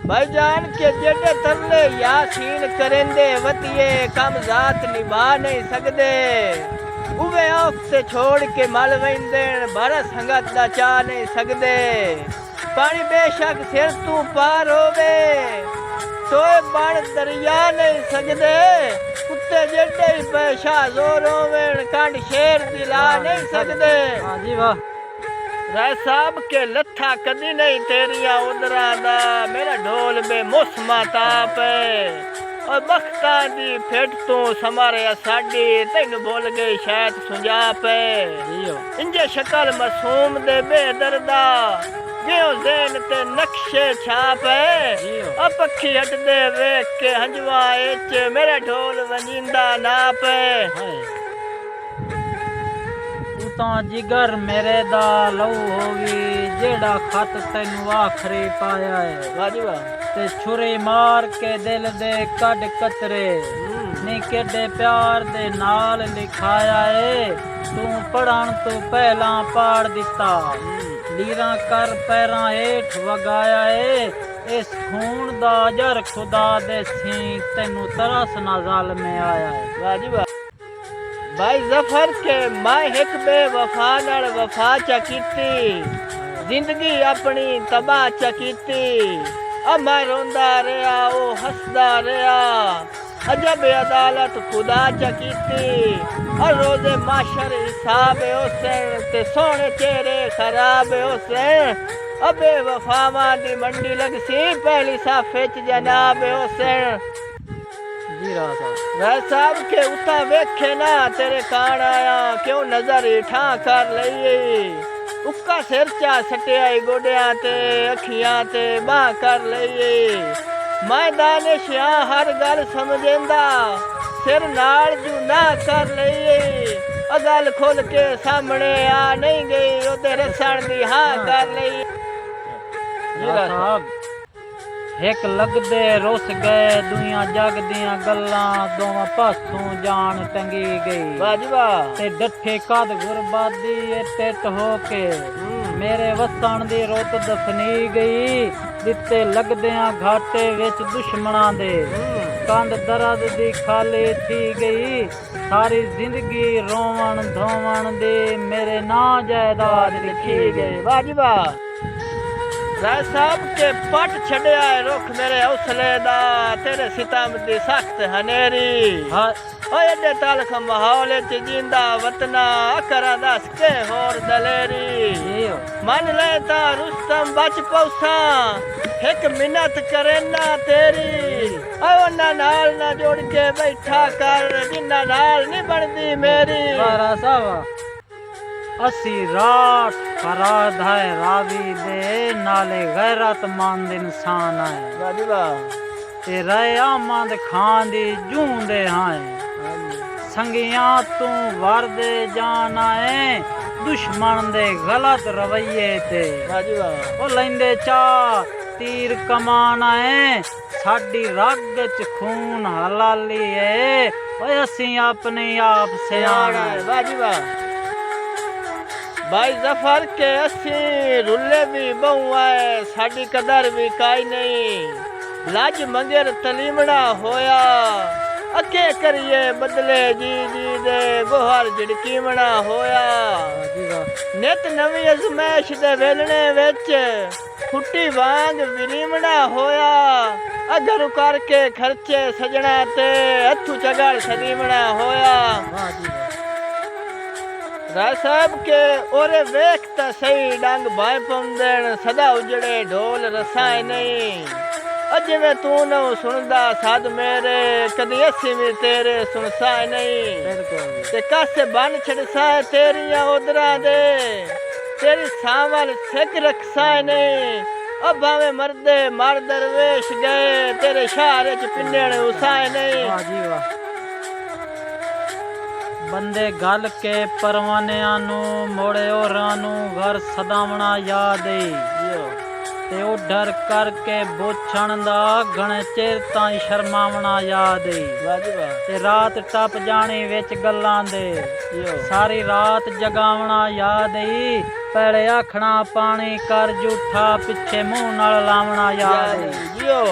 भाईजान के जेडे तरले यासीन करेंदे वतिये कम जात निभा नहीं सकदे। उवे औख से छोड़ के मल वेंदेन भर संगत दा चा नहीं सकदे। पानी बेशक सिर तू पार होवे तोए बण दरिया नहीं सकदे। कुत्ते जेडे ही पैशा जोर होवेन कंड शेर दिला नहीं सकदे। हाँ जी वाह। राय साहब के लथा कदी नहीं तेरिया उदरा दा मेरा ढोल में मौसमा ताप है। और बख्ता दी फेट तू समारे साडी तेन बोल गई शायद सुंजाप है। इंजे शक्ल मासूम दे बेदर्दा जियो ज़हन ते नक्शे छाप है। अब पखी हट दे वेख के हंजवा एच मेरा ढोल वंजिंदा नाप है। ਤਾਂ ਜਿਗਰ ਮੇਰੇ ਦਾ ਲਹੂ ਹੋਗੀ ਜਿਹੜਾ ਖਤ ਤੈਨੂੰ ਆਖਰੀ ਪਾਇਆ ਏ। ਵਾਹ ਜੀ ਵਾਹ। ਤੇ ਛੁਰੀ ਮਾਰ ਕੇ ਦਿਲ ਦੇ ਕੱਢ ਕਤਰੇ ਨੀ ਕਿੱਡੇ ਪਿਆਰ ਦੇ ਨਾਲ ਲਿਖਾਇਆ ਏ। ਤੂੰ ਪੜਨ ਤੋਂ ਪਹਿਲਾਂ ਪਾੜ ਦਿੱਤਾ ਲੀਰਾਂ ਕਰ ਪੈਰਾਂ ਹੇਠ ਵਗਾਇਆ ਏ। ਇਸ ਖੂਨ ਦਾ ਜਰ ਖੁਦਾ ਦੇ ਸੀ ਤੈਨੂੰ ਤਰਸ ਨਾ ਜ਼ਾਲਮੇ ਆਇਆ ਏ। ਵਾਹ ਜੀ ਵਾਹ। भाई जफर के मैं एक बेवफा नाल वफा चा कीती जिंदगी अपनी तबाह चा कीती। अब मैं रोंदा रहा ओ हसदा रहा अजब अदालत खुदा चा कीती। और रोजे माशर हिसाब हुसैन ते सोने चेहरे खराब हुसैन। अब बेवफावां दी मंडी लगसी पहली साफे च जनाब हुसैन। जी राय साहब के उता वेखे ना तेरे कान आया क्यों नजर ठा कर लई। उक्का सिर चा सटिया गोडिया ते अखियां ते बाह कर लई। मैं दानिश हर गल समझेंदा सिर नाल जू ना कर लई। गल खोल के सामने आ नहीं गई ओदे रसण दी हाँ कर लई। साहब एक लगदे रुस गए दुनिया जग दियां गल्लां दोवां पासों जान टंगी गई। वाह जी वाह। ते डठे कद गुरबादी टिट हो के मेरे वसन दी रुत दफनी गई। दिते लगदियां घाटे विच दुश्मनां दे कंध दर्द दी खाली थी गई। सारी जिंदगी रोवन धोवन दे मेरे ना जायदाद लिखी गई। वाह जी वाह। राय साहब के पट छड़िया है रुख मेरे हौसले दा तेरे सितम दी सख्त हनेरी। ओ एडे तलख माहौल च जिंदा वतना करा दस के होर दलेरी। मन ले ता रुस्तम बच पौसा एक मिन्नत करे ना तेरी। ओ उन्ना नाल ना जोड़ के बैठा कर जिन्ना नाल नहीं बनदी मेरी। बारा साहब असी रात फराद है रावी दे नाले गैरतमंद इंसान है। वाह जी वाह। ते रया मंद खान दी जूंदे हैं संगियां तू वरदे जाना है दुश्मन दे गलत रवैये ते। वाह जी वाह। ओ लैंदे चा तीर कमाना है साडी रग च खून हलाली है। ओए असी अपने आप से आना है। वाह जी वाह। भाई जफर के असी रुले भी बहुआ है साडी कदर भी काई नहीं। लाज मंगेर तलीमड़ा होया अके करिए बदले जी जी दे गोहर झिड़कीमड़ा होया। नित नवी अजमैश दे वेलने विच फुट्टी वांग विलीमड़ा होया। अगर कर के खर्चे सजना ते हथू चगड़ सदीमड़ा होया। राय साहब के ओरे वेख ता सही डंग भाई पौंदेन सदा उजड़े ढोल रसाए नहीं। अजिवे तू न सुनदा साध मेरे कदी असी भी तेरे सुनसाए नहीं। ते कासे बन छड़साए तेरिया उदरा दे तेरी सावल सिक रखसाए नहीं। अब भावे मर्दे मर दरवेश गए तेरे शहर च पिंडण उसाए नहीं। बंदे गल के परवानियां नू मोड़े होरां नू घर सदावना याद ते ओ डर करके बोछण दा घणे चिर ताईं शर्मावना याद ते रात टप जानी विच गल्लां दे सारी रात जगावना याद ਪਹਿਲੇ ਆਖਣਾ ਪਾਣੀ ਕਰ ਝੂਠਾ ਪਿੱਛੇ ਮੂੰਹ ਨਾਲ ਲਾਵਣਾ ਯਾਦ ਏ। ਜਿਓ